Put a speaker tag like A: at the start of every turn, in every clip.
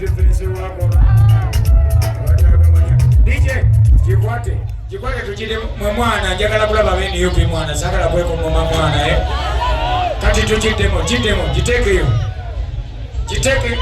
A: defense wako DJ jikwate tujire mwana njagala kulaba bene yopi mwana sagala bweko mama mwana kati tujidemo jitekeyo jiteke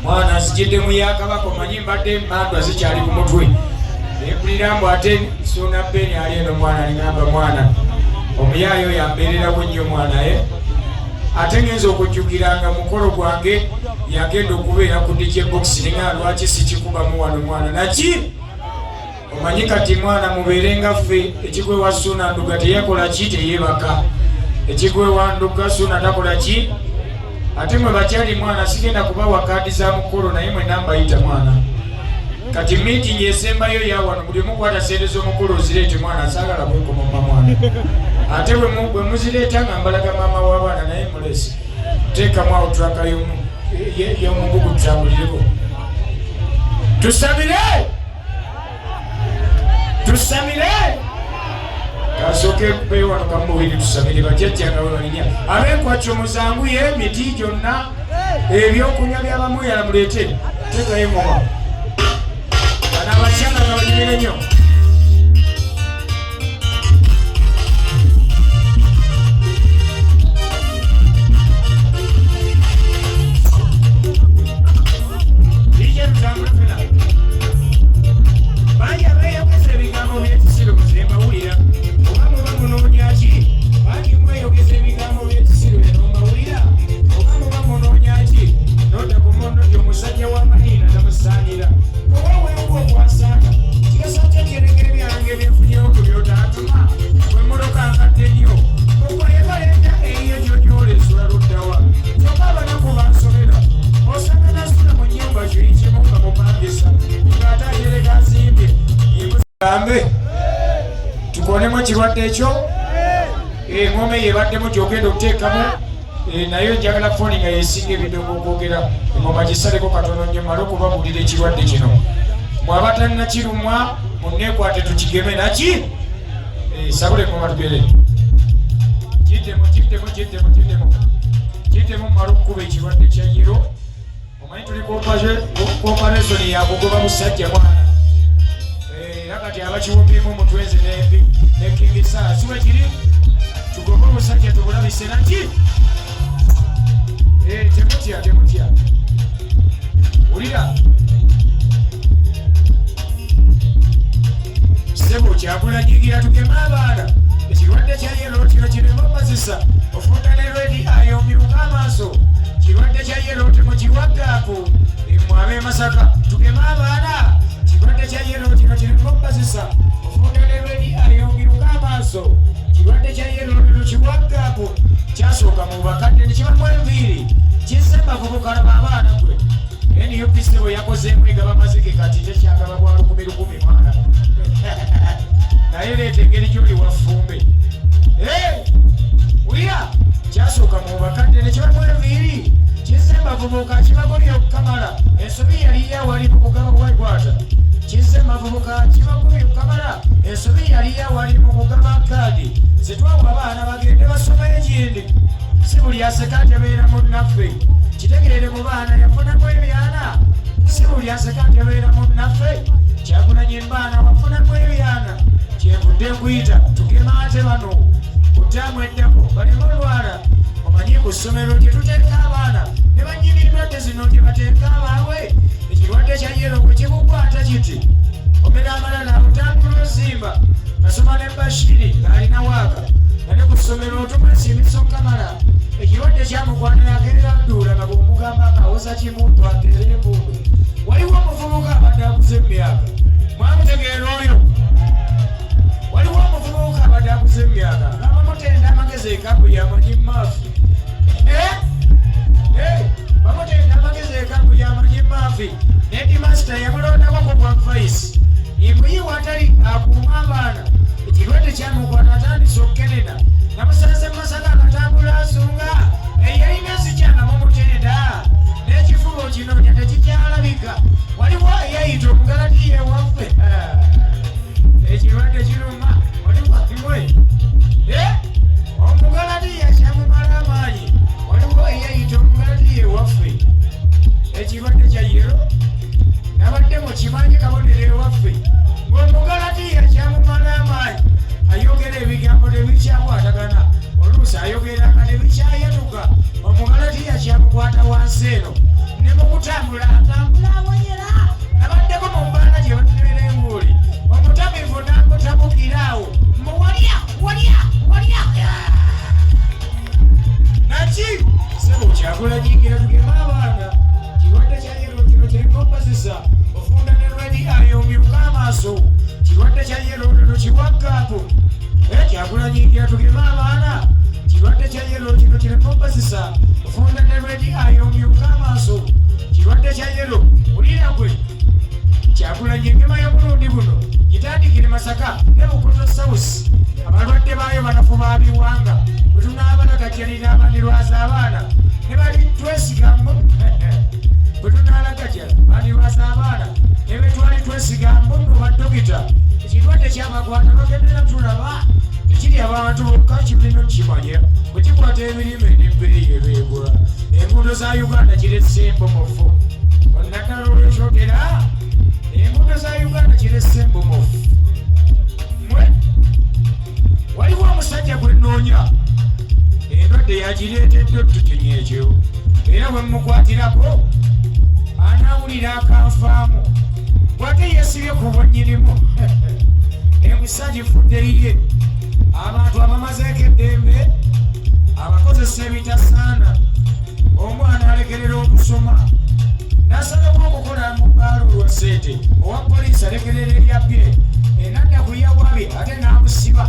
B: mwana sijide muyaka bako manyimba de mandwa zikyali ku mutwe ekulirambo ate suna beni alieno mwana alingamba mwana omuyayo yamberera nnyo mwana ate ngenza okujjukiranga mukolo gwange yagenda okubeera ku DJ box ninga lwaki sikikubamu wano mwana naki omanyi kati mwana mubeere nga ffe ekigwe wa Suna Nduga teyakola ki teyebaka ekigwe wa Nduga Suna takola ki
A: ate mwe bakyali mwana sigenda kubawa kaadi za mukolo naye mwe nambayita mwana. Kati meeting esembayo ya wano buli omu kwata sente z'omukolo ozireete mwana saagala kwekoma mwana. Ate bwe muzireeta nga mbalaga maama w'abaana naye mulesi teekamu awo turaka y'omugugu tutambulireko. Tusamire kasooke kubeeyo wano kamubuwiri tusamire bajjajjanga we balinya ab'enkwacyo muzanguye emiti gyonna ebyokunywa by'abamuyala muleete teekayo engoma bano abakyala nga banyumire nnyo. Tukonemu ekirwadde ekyo engome yebaddemu gyogenda okuteekamu naye njagala foni nga yesinga ebidongo okwogera engoma gisaleko katono nnyo mala okubabuulira ekirwadde kino. Mwabatalina kirumwa munneekwate tukigeme naki sabule engoma tugere kiddemu mala okukuba ekirwadde kya yiro. Omanyi tuli komparesoni yakugoba musajja mwana kati abakiwumbyemu omutwezi nekingisa siwe kiri tugoba omusajja tubulabise naki temutya wulira sebo Kyagulanyi tugema abaana ekirwadde kya yero kino kirema obazisa ofunda ne redi ayo myuka amaaso kirwadde kya yero temukiwaggaaku mwabe Masaka tugema abaana kirwadde kya yero kino kirema obazisa ofunda ne redi ayo myuka amaaso kirwadde kya yero temukiwaggaaku kyasooka mu bakadde nekibamu enviiri kisemba kubukalaba abaana gwe NUPC bwe yakozeemu egaba mazike kati tekyagaba bwa 10,000 mwana naye leeta engeri gy'oli wafumbe wulira kyasooka mu bakadde nekibamu enviiri kisemba vubuka kibagobya okukamala ensobi yali yawali mu kugaba bwekwata kisemba vubuka kibagobya okukamala ensobi yali yawali mu kugaba kaadi zitwawa abaana bagende basoma egindi si buli aseka ntebeera munnaffe kitegeere mu baana yafunamu ebyana si buli aseka ntebeera munnaffe Kyagulanyi embaana wafunamu ebyana kyevudde nkuyita tugema ate bano kutaamu eddako baleme olwala omanyi ku ssomero gye tuteeka abaana ne bannyini endwadde zino gye bateeka abaabwe ekirwadde kya yero bwe kikukwata kiti omera amalala abutambula ozimba nasoma ne Bashiri ng'alina waaka nane ku ssomero otumwesimisa okamala ekirwadde kyamukwana yagerera nduula nga bw'omugamba akawoza kimuntu ateere embundu waliwo omuvubuka abadde akuze emyaka mwamutegeera oyo waliwo omuvubuka abadde akuze emyaka bamutenda amagezi ekabu yamanyi maafi bamutenda amagezi ekabu yamanyi maafi nedimasita yamulondako ku bwavayisi imbuyiwa atali akuuma abaana ekirwadde kyamukwata atandise okukenena namusanze Masaka akatambula asunga eyalina zikyanga mumutenda n'ekifuba okinoonya tekikyalabika waliwo eyayita omugalati ewaffe ekirwadde kiruma oliwakimwe omugalati yakyamumala amaanyi waliwo eyayita omugalati ewaffe ekirwadde kya yero nabadde mukimanyi kabonero ewaffe ng'omugalati yakyamumala amaanyi ayogera ebigambo tebikyakwatagana oluusi ayogeranga tebikyayatuka omugalati yakyamukwata wansi eno ne mukutambula atambula awonyera nabaddeko mu mbaana gye batunera enguuli omutamivu namutabukiraawo muwalya naki sebo Kyagulanyi tugema abaana kirwadde kya yero kino kiriko obazisa ofunda ne redi ayo myuka amaaso kirwadde kya yero kino kiwaggaaku Kyagulanyi tugema abaana kirwadde kya yero kino kiriko obazisa ofunda ne rediyo omyuka amaaso kirwadde kya yero ulira gwe Kyagulanyi engema y'omulundi guno gitandikire Masaka ne Bukoto South abalwadde baayo banafu baabiwanga bwe tunaabalagajalira abandirwaza abaana ne bali twesigambo bwe tunaalagajala bandirwaza abaana ne be twali twesigambo nno baddokita ekirwadde kyamakwata bagendera tulaba tekiri abantu bokka kibino kimanya bwe kikwata ebirime n'ebbeeyi ebeegula enguudo za Uganda kirese embomofu onnaddala olwekyogera enguudo za Uganda kirese embomofu mwe waliwo omusajja gwe nnoonya endwadde yagireetedde otugenye ekyo era bwe mukwatirako anaawulira akanfaamu bwate yeesibye ku bwannyinimu enkusa gifudde iye abantu abamazeeko eddembe abakozesa ebitasaana omwana alekerera okusoma n'asalawo okukola mu bbaalo lwa ssente owa poliisi alekerera eryabbye enadda ku yawabye ate n'amusiba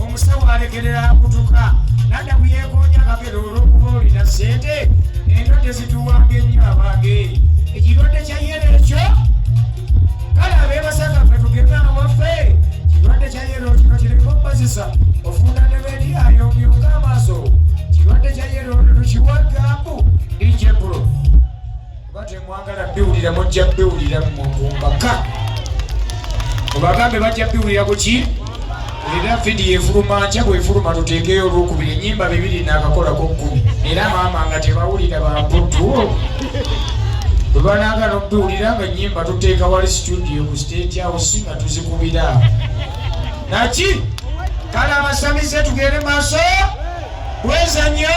A: omusawo alekerera akutuka nadda ku yeekoonya akagero olw'okuba olina ssente endwadde zituwambye nnyo abange ekirwadde kya yero ekyo kale abeebasaka ffe tugeme awaffe kirwadde kya yero kino kiriko mpazisa ofunda ne rediyo omyuka amaaso kirwadde kya yero tukiwagambu ijeburo oba temwagala biwulira mujja biwulira mumbaka obagambe bajja biwulira ku ki era vidiyo efuluma nca bwefuluma tuteekeyo olwokubiri ennyimba 2 n'akakolako 10 era maama nga tebawulira bambuddu bwe banaagala okubiwulira nga ennyimba tuteeka wali studio ku state house nga tuzikubira naki kale abasamize tugende maaso bwezanyo